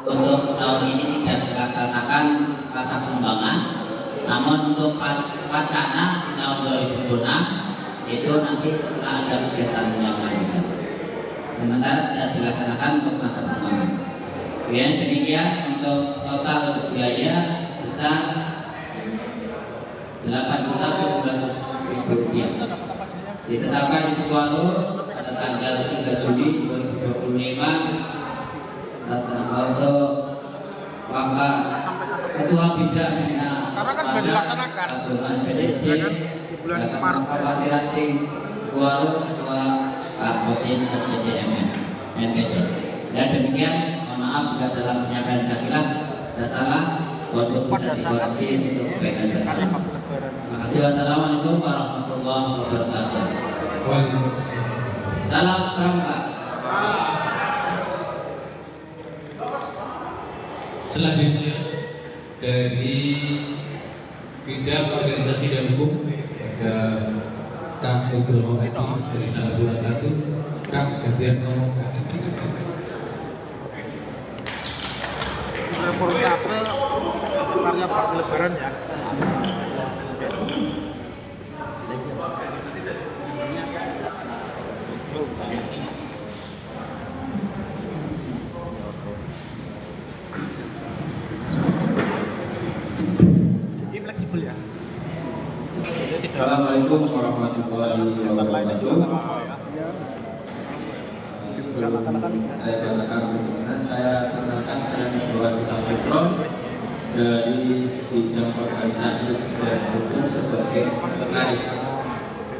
untuk tahun ini tidak dilaksanakan masa pengembangan, namun untuk wacana di tahun 2026 itu nanti setelah ada kegiatan yang lain. Sementara tidak dilaksanakan untuk masa pengembangan. Kemudian demikian untuk total biaya besar Rp8.700.000 ditetapkan di Kuala pada tanggal 3 Juli 2025 atas nama untuk Wakil Ketua Bidang karena kan sudah dilaksanakan di bulan Maret Kabupaten Kuala Ketua Pak Kosin SPDMN NPD. Dan demikian, mohon maaf jika dalam penyampaian khilaf ada salah, untuk bisa dikoreksi untuk kebaikan bersama. Terima kasih. Wassalamualaikum warahmatullahi wabarakatuh. Salam pramuka. Selanjutnya dari bidang organisasi dan hukum ada Kak Nugroho Adi dari Salabura 1. Kak, gantian ngomong. Reportase karya Pak Lebaran ya. Ini fleksibel ya. Assalamualaikum warahmatullahi wabarakatuh. Saya kenalkan saya Nugroho Sampitron dari bidang organisasi dan hukum sebagai sekretaris.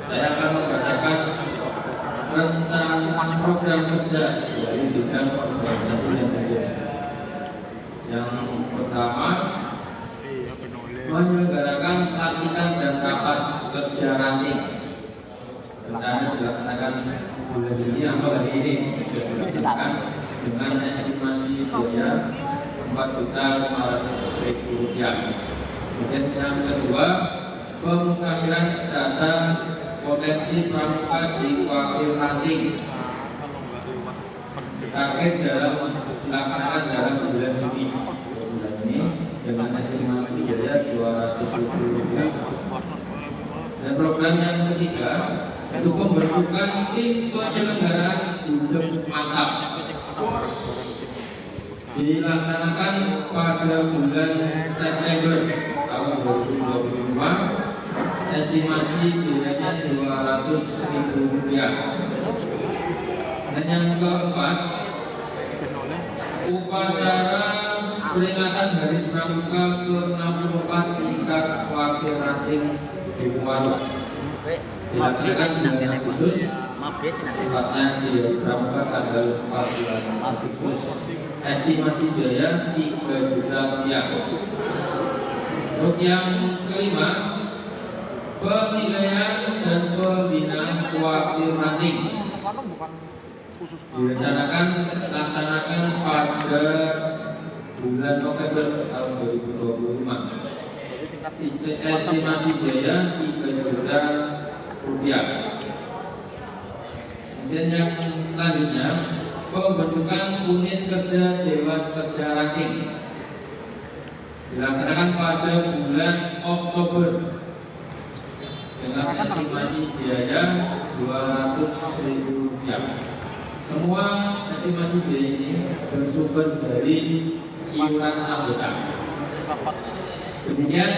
Saya akan membacakan rencana program kerja dari bidang organisasi dan hukum. Yang pertama, menyelenggarakan pelatihan dan rapat kerja ranting. Rencana dilaksanakan bulan Juni atau hari ini sudah dilaksanakan dengan estimasi biaya Rp4.500.000. Kemudian yang kedua, pemutahiran data potensi pramuka di wakil ranting. Target dalam dilaksanakan dalam bulan Juni bulan ini dengan estimasi biaya Rp200.000. Dan program yang ketiga itu pembentukan tim penyelenggaraan duduk mantap dilaksanakan pada bulan September tahun 2025. Estimasi biayanya Rp200.000. Dan yang keempat, upacara peringatan Hari Pramuka ke-64 tingkat wakil ranting di Kuala dilaksanakan bulan Agustus, tepatnya di Hari Pramuka tanggal 14 Agustus. Estimasi biaya Rp3 juta. Untuk yang kelima, penilaian dan pembinaan wakil ranting direncanakan dilaksanakan pada bulan November tahun 2025. Estimasi biaya Rp3 juta. Kemudian yang selanjutnya, pembentukan unit kerja Dewan Kerja Ranting dilaksanakan pada bulan Oktober dengan estimasi biaya Rp200.000. Semua estimasi biaya ini bersumber dari iuran anggota. Demikian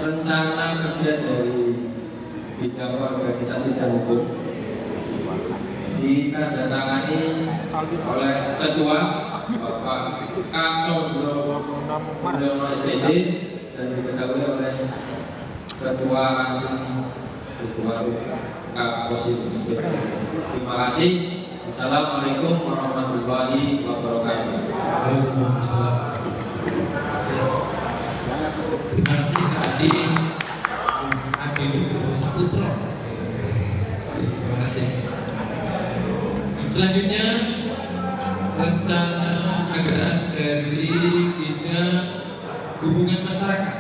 rencana kerja dari bidang organisasi dan hukum ditandatangani oleh Ketua Bapak K. Condro Mulyono SPD dan diketahui oleh Ketua Ranting Ketua K. Kosin SPD. Terima kasih. Assalamualaikum warahmatullahi wabarakatuh. Waalaikumsalam. Terima kasih Kak Adi. Adi Nugroho Sampitron. Terima kasih. Selanjutnya, rencana anggaran dari bidang hubungan masyarakat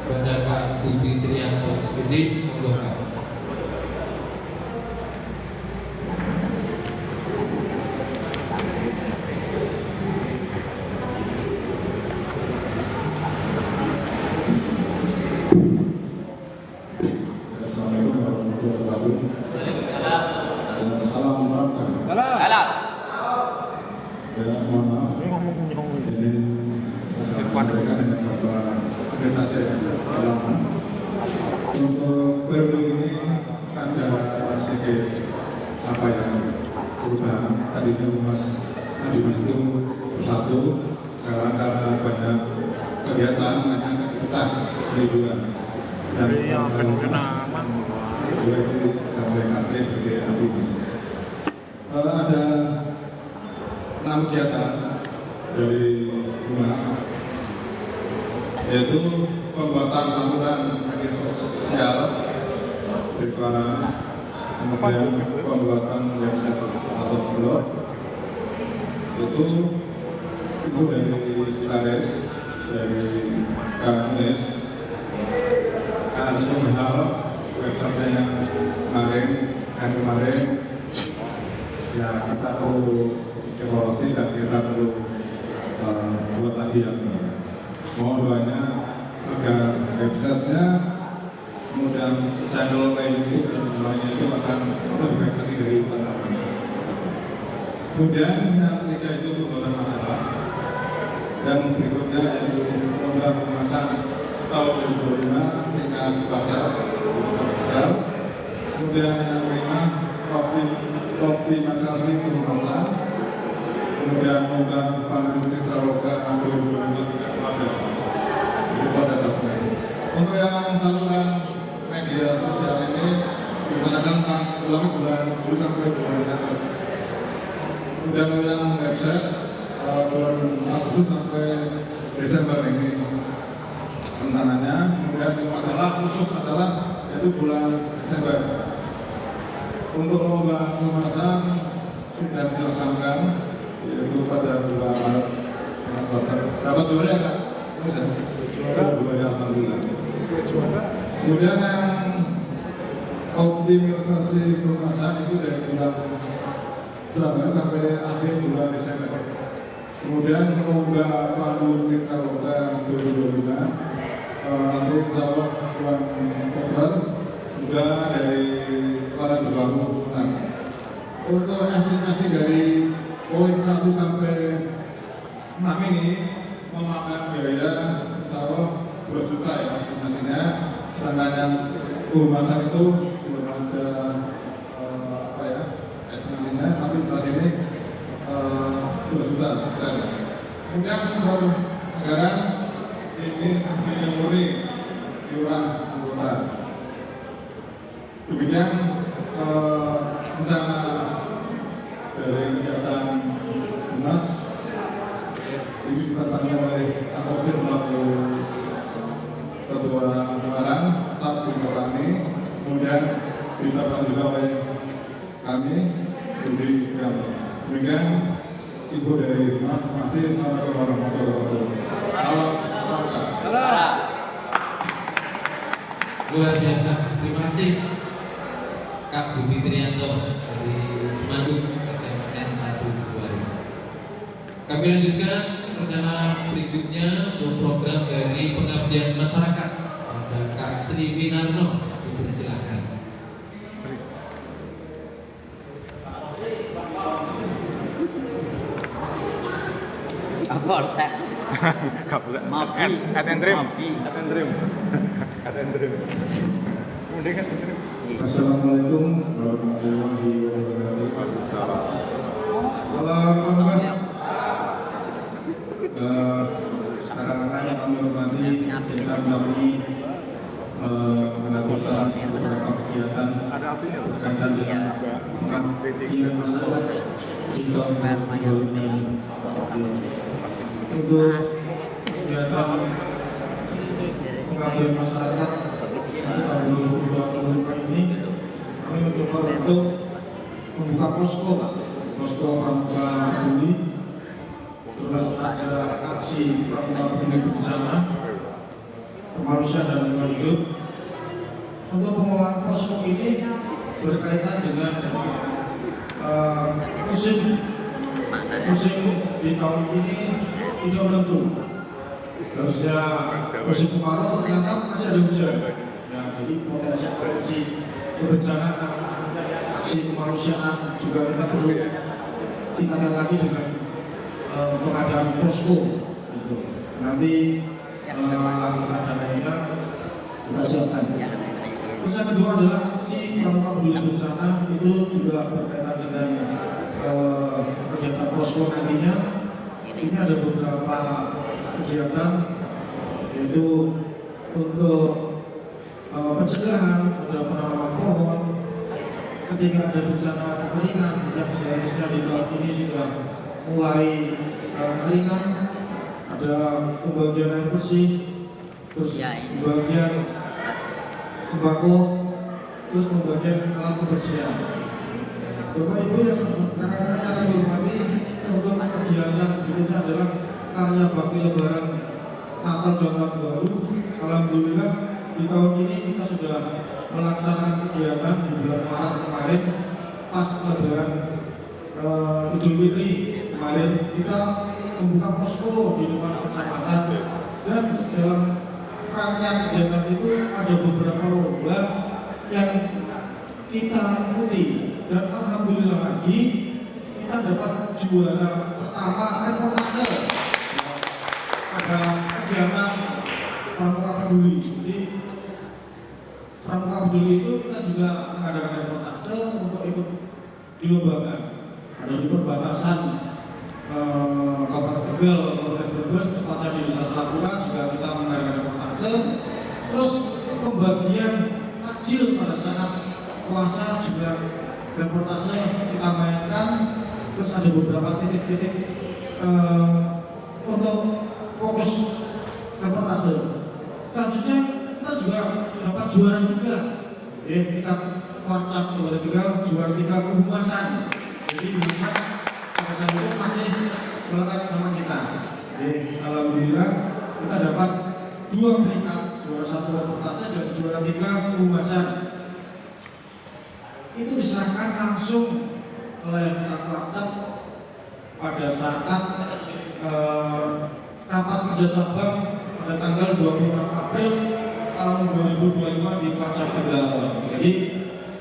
kepada Pak Budi Trianto SPD. Monggo Kak. mohon maaf. Ini ngomong-ngomong. Jadi sampaikan dengan beberapa orientasi halaman. Untuk periode ini ada sedikit apa ya perubahan. Tadinya Humas Adimas itu bersatu sekarang karena banyak kegiatan hanya dipecah liburan. Dan Yang kenal-kenalan. dua itu sampai aktif di Adimas. Ada 6 kegiatan dari Humas, yaitu pembuatan saluran media sosial berkeluaran, kemudian pembuatan website atau blog, itu dari Tares, dari KNS, ada semua hal website yang kemarin ya kita perlu evaluasi dan kita perlu buat lagi yang mohon doanya agar websitenya kemudian channel kayak YouTube dan semuanya itu akan lebih baik lagi dari utama. Kemudian yang ketiga itu pembuatan majalah dan berikutnya yaitu lomba pemasan tahun 2025 tingkat pasar. Kemudian yang kelima optimisasi pemasaran. Kemudian lomba panggung citra lokal 2025 tingkat keluarga. Itu ada capaian. Untuk yang saluran media sosial ini direncanakan ulangi bulan Juli sampai bulan Desember. Kemudian yang website bulan Agustus sampai Desember ini rencananya. Kemudian masalah khusus masalah yaitu bulan Desember. Untuk lomba pemasan sudah dilaksanakan yaitu pada bulan Maret dengan selesai. Dapat juara nggak? Juara, alhamdulillah. Kemudian yang optimisasi perumahan itu dari bulan Januari sampai akhir bulan Desember. Kemudian lomba pandu citra lokal 2025 nanti insya Allah bulan Oktober sudah dari para 26. Untuk estimasi dari poin 1 sampai 6 ini memakan biaya insya Allah 2 juta ya estimasinya. Sedangkan yang humasan itu belum ada estimasinya, tapi jelas ini 2 juta sekitar. Kemudian untuk anggaran ini sampai murni iuran anggota. Demikian rencana dari kegiatan Humas ini ditandatangani oleh Akosin selaku Ketua Pengarang Sabtu Kami, kemudian ditandatangani juga oleh kami Budi Prianto. Demikian Ibu dari Humas. Terima kasih. Assalamualaikum warahmatullahi wabarakatuh. Salam olahraga. Luar biasa. Terima kasih Kak Budi Trianto dari Semandung SMN 1 Buari. Kami lanjutkan rencana berikutnya untuk program dari pengabdian masyarakat. Ada Kak Tri Winarno, dipersilakan. Apa harus saya? Mapi. Atendrim. Assalamualaikum warahmatullahi wabarakatuh. Salam olahraga. Rekan-rekan yang kami hormati, izinkan kami melakukan beberapa kegiatan berkaitan dengan pengabdian masyarakat di tahun 2025. Untuk kegiatan pengabdian masyarakat di tahun 2025 ini kami mencoba untuk membuka posko pramuka peduli, terus ada aksi pramuka peduli bersama kemanusiaan dan lingkungan hidup. Untuk pengelolaan posko ini berkaitan dengan musim di tahun ini tidak menentu. Harusnya musim kemarau ternyata masih ada hujan. Ya, jadi potensi kebencanaan, aksi kemanusiaan juga kita perlu tingkatkan lagi dengan pengadaan posko gitu. Nanti dananya kita siapkan. Terus yang kedua adalah aksi pramuka peduli bencana, itu juga berkaitan dengan kegiatan posko nantinya. Ini ada beberapa kegiatan, yaitu untuk pencegahan, ada penanaman pohon ketika ada bencana kekeringan yang seharusnya di tahun ini sudah mulai kekeringan, ada pembagian air bersih, terus pembagian sembako, terus pembagian alat kebersihan. Bapak Ibu yang akan dihormati, untuk kegiatan berikutnya adalah karya bakti lebaran Natal dan Tahun Baru. Alhamdulillah di tahun ini kita sudah melaksanakan kegiatan di bulan Maret kemarin pas lebaran Idul Fitri kemarin, kita membuka posko di depan kecamatan, dan dalam rangkaian kegiatan itu ada beberapa lomba yang kita ikuti, dan alhamdulillah lagi kita dapat juara pertama reportase pada kegiatan pramuka peduli. Jadi pramuka peduli itu kita juga mengadakan reportase untuk ikut dilombakan. Ada di perbatasan Kabupaten Tegal, Kabupaten Brebes, tepatnya di Desa Selapura juga kita mengadakan reportase. Terus pembagian takjil pada saat puasa juga reportase kita mainkan. Terus ada beberapa titik-titik untuk fokus reportase. Selanjutnya kita juga dapat juara 3 tingkat Warcap Kabupaten Tegal, juara 3 kehumasan. Jadi humas pada saat itu masih melekat sama kita. Alhamdulillah kita dapat 2 peringkat, juara 1 reportase dan juara 3 kehumasan. Itu diserahkan langsung oleh Kak Warcap pada saat rapat kerja cabang pada tanggal 26 April tahun 2025 di Warcap Tegal. Jadi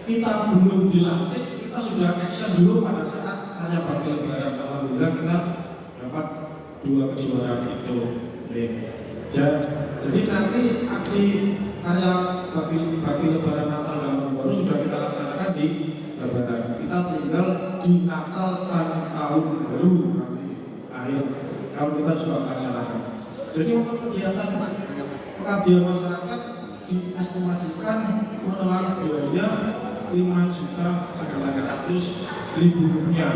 kita belum dilantik, kita sudah action dulu pada saat karya bakti lebaran. Alhamdulillah kita dapat 2 kejuaraan itu. Jadi nanti aksi karya bakti lebaran Natal dan Tahun Baru sudah kita laksanakan di lebaran. Kita tinggal di Natal dan Tahun Baru nanti akhir tahun kita juga laksanakan. Jadi untuk kegiatan pengabdian masyarakat diestimasikan menelan biaya 5.900.000 rupiah.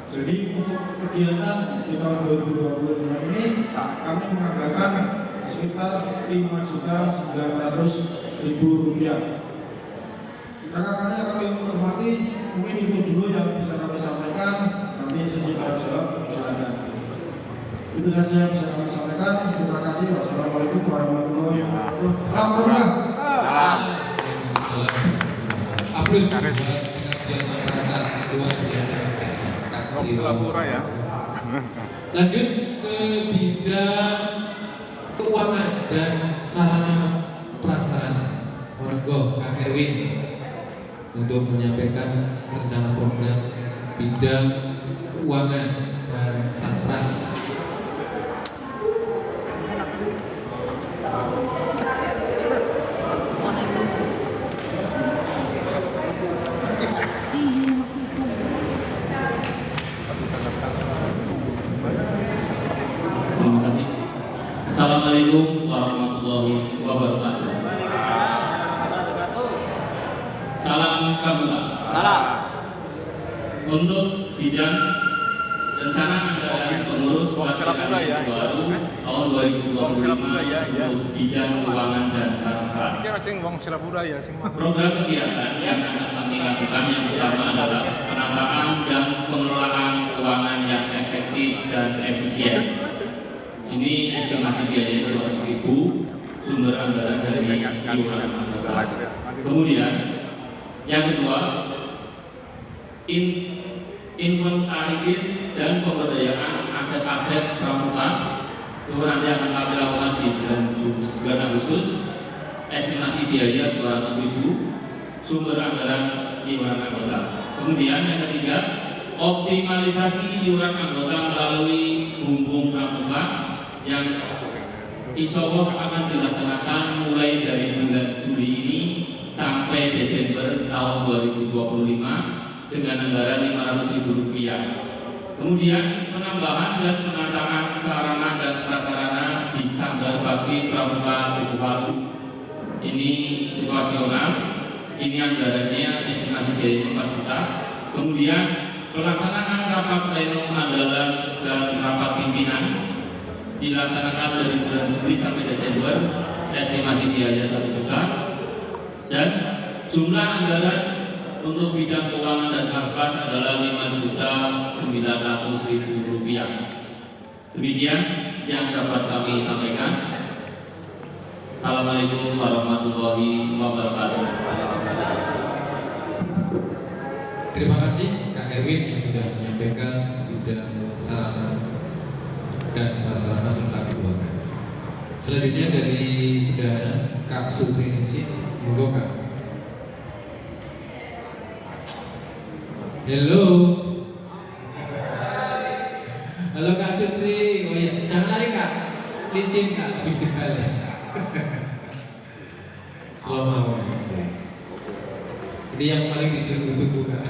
Jadi untuk kegiatan di tahun 2025 ini kami menganggarkan sekitar 5.900.000 rupiah. Rekan-rekan yang kami hormati, mungkin itu dulu yang bisa kami sampaikan. Nanti sesi tanya jawab silakan. Itu saja yang bisa kami sampaikan. Terima kasih. Wassalamualaikum warahmatullahi wabarakatuh. Alhamdulillah. Aplus pengabdian masyarakat luar biasa. Selapura ya. Lanjut ke bidang keuangan dan sarana prasarana. Monggo Kak Erwin untuk menyampaikan rencana program bidang keuangan dan satpras. Terima kasih. Assalamualaikum warahmatullahi wabarakatuh. Salam kabula. Salam. Untuk bidang rencana anggaran pengurus wakil rakyat baru tahun 2025 untuk bidang keuangan dan satpras. Sing wong Selapura ya sing. Program kegiatan yang akan kami lakukan yang pertama adalah penataan dan pengelolaan keuangan yang efektif dan efisien. Ini estimasi biaya 200.000, sumber anggaran dari iuran anggota. Kemudian yang kedua, inventarisir dan pemberdayaan aset-aset pramuka. Itu nanti akan kami lakukan di bulan Agustus. Estimasi biaya 200.000, sumber anggaran iuran anggota. Kemudian yang ketiga, optimalisasi iuran anggota melalui bumbung pramuka yang insya Allah akan dilaksanakan mulai dari bulan Juli ini sampai Desember tahun 2025 dengan anggaran Rp500.000. Kemudian penambahan dan penataan sarana dan prasarana di Sanggar Bakti Pramuka Buku Palu ini situasional. Ini anggarannya estimasi biayanya 4 juta. Kemudian pelaksanaan rapat pleno andalan dan rapat pimpinan dilaksanakan dari bulan Juli sampai Desember, estimasi biaya 1 juta. Dan jumlah anggaran untuk bidang keuangan dan kas adalah Rp5.900.000. Demikian yang dapat kami sampaikan. Assalamualaikum warahmatullahi wabarakatuh. Terima kasih Kak Erwin yang sudah menyampaikan bidang sarana dan prasarana serta keuangan. Selanjutnya dari Bendahara Kak Sutri Ningsih, monggo Kak. Halo. Halo Kak Sutri. Oh iya, jangan lari Kak. Licin Kak, habis dibalik. Selamat. Ini yang paling ditunggu-tunggu Kak.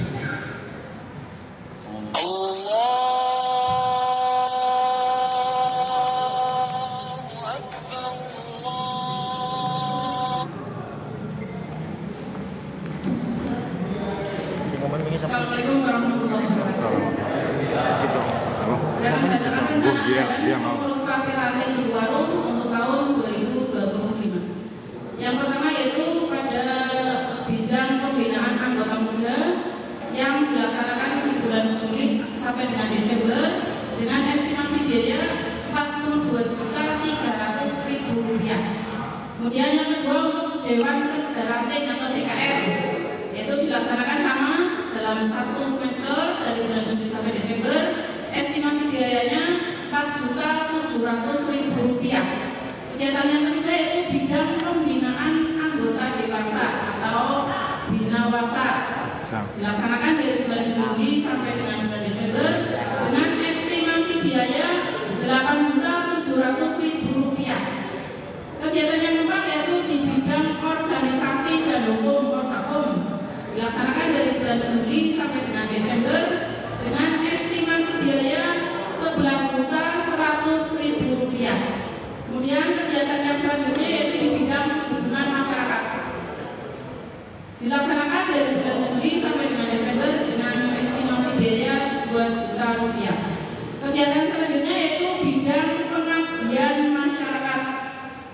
Assalamualaikum warahmatullahi wabarakatuh. Saya membacakan rencana pengurus partai ranting di Warung untuk tahun 2025. Yang pertama yaitu pada bidang pembinaan anggota muda yang dilaksanakan di bulan Juli sampai dengan Desember dengan estimasi biaya Rp42.300.000. Kemudian yang kedua untuk Dewan Kerja Ranting atau DKR yaitu dilaksanakan sama dalam 1 semester dari bulan Juli sampai Desember, estimasi biayanya Rp4.700.000. Kegiatan yang ketiga yaitu bidang pembinaan anggota dewasa atau Binawasa, dilaksanakan dari bulan Juli sampai dengan bulan Desember dengan estimasi biaya Rp8.700.000. Kegiatan yang keempat yaitu di bidang organisasi dan hukum Ortakom, dilaksanakan dari bulan Juli sampai dengan Desember dengan estimasi biaya Rp11.100.000. Kemudian kegiatan yang selanjutnya yaitu di bidang hubungan masyarakat, dilaksanakan dari bulan Juli sampai dengan Desember dengan estimasi biaya Rp2 juta. Kegiatan selanjutnya yaitu bidang pengabdian masyarakat,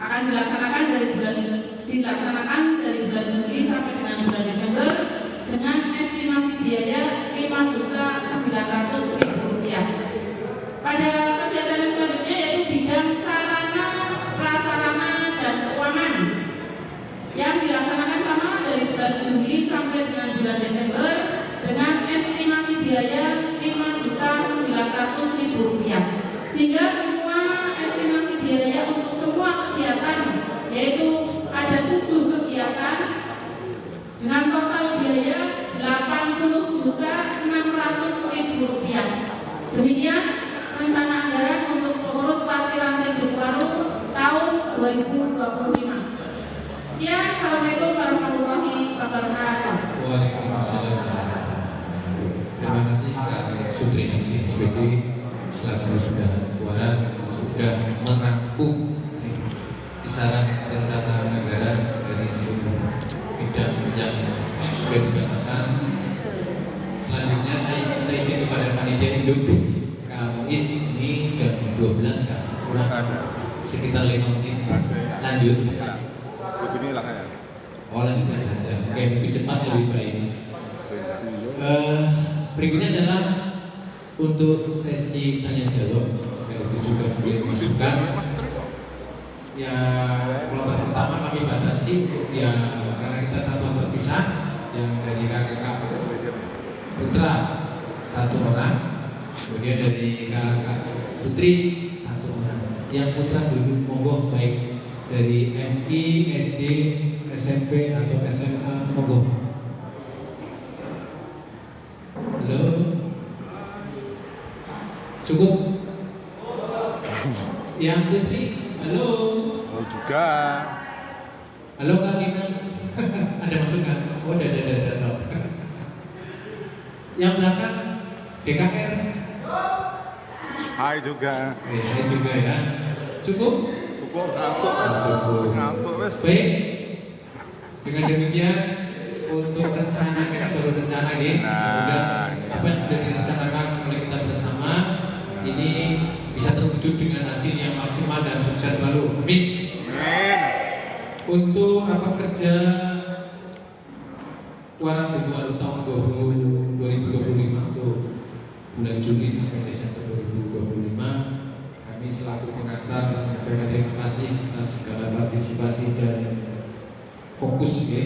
akan dilaksanakan dari bulan Juli sampai dengan bulan Desember dengan estimasi biaya Rp5.900.000. Pada kegiatan selanjutnya yaitu bidang sarana, prasarana dan keuangan yang dilaksanakan sama dari bulan Juli sampai dengan bulan Desember dengan estimasi biaya Rp5.900.000. Sehingga semua estimasi biaya untuk semua kegiatan yaitu ada 7 kegiatan dengan total biaya Rp80.600.000. Demikian rencana anggaran untuk pengurus partai ranting Buku Palu tahun 2025. Sekian, assalamualaikum warahmatullahi wabarakatuh. Waalaikumsalam. Terima kasih Kak Sutri Ningsih SPT selaku sudah merangkum kisaran rencana anggaran dari seluruh bidang yang sudah dibacakan. Selanjutnya saya minta izin kepada panitia induk Kak Muiz, ini jam 12 Kak, kurang sekitar 5 menit. Lanjut. Oh lanjutkan saja. Oke, lebih cepat lebih baik. Berikutnya adalah untuk sesi tanya jawab. Supaya itu juga boleh dimasukkan. Ya, kloter pertama kami batasi untuk ya karena kita satuan terpisah. Yang dari kakak putra 1 orang, kemudian dari kakak putri 1 orang. Yang putra dulu monggo, baik dari MI, SD, SMP atau SMA, monggo. Halo. Cukup? Yang Putri, halo. Oh juga. Halo Kak Dina. Ada masukan? Oh, ada. Yang belakang DKR. Hai juga. Saya juga ya. Cukup? Cukup ngantuk. Cukup. Ngantuk wes. Baik. Dengan demikian untuk rencana kita baru rencana ya. Mudah apa yang sudah direncanakan oleh kita bersama ini bisa terwujud dengan hasil yang maksimal dan sukses selalu. Amin. Amin. Untuk rapat kerja Kuarang Baru tahun 2025 untuk bulan Juli sampai Desember 2025, kami selaku pengantar menyampaikan terima kasih atas segala partisipasi dan fokus ya.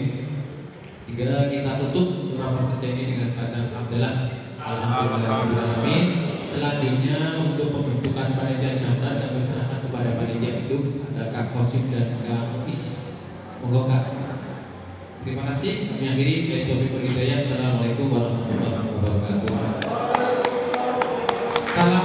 Hingga kita tutup rapat kerja ini dengan bacaan Alhamdulillah. Alhamdulillahirobbilalamin. Selanjutnya untuk pembentukan panitia jantan kami serahkan kepada panitia induk, ada Kak Kosim dan Kak Is. Monggo Kak. Terima kasih. Kami akhiri. Assalamualaikum warahmatullahi wabarakatuh. Salam